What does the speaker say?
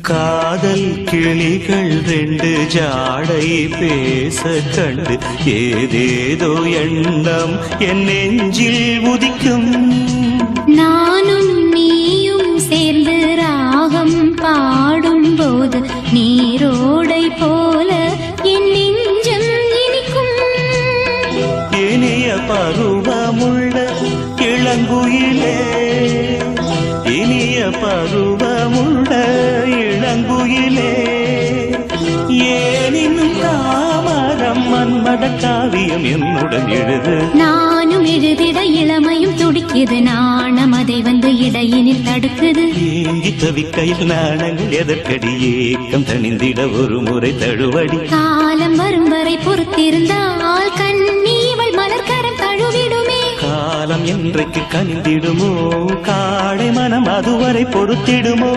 காதல் கிளிகள் ரெண்டு ஜாடை பேச கண்டு ஏதேதோ எண்ணம் என் நெஞ்சில் உதிக்கும். நானும் நீயும் சேர்ந்து ராகம் பாடும் போது நீரோடை போல என் நெஞ்சம் இனிக்கும். இனிய பருவமுள்ள இளங்குயிலே, இனிய பருவமுள்ள இளங்குயிலே, ஏனினும் தாமரம் மன்மட காவியம் என்னுடன் எழுது. நானும் எழுதிட இளமையும் துடிக்குது, நாணம் அதை வந்து இடையினில் தடுக்குது. ஏங்கி தவிக்கையில் நாணங்கள் எதற்கடி, ஏக்கம் தணிந்திட ஒரு முறை தழுவடி. காலம் வரும் வரை பொறுத்திருந்தால் கண்ணீவள் மலர்கரம் தழுவிடுமே. காலம் என்றைக்கு கனிந்திடுமோ, காடை மனம் அதுவரை பொறுத்திடுமோ.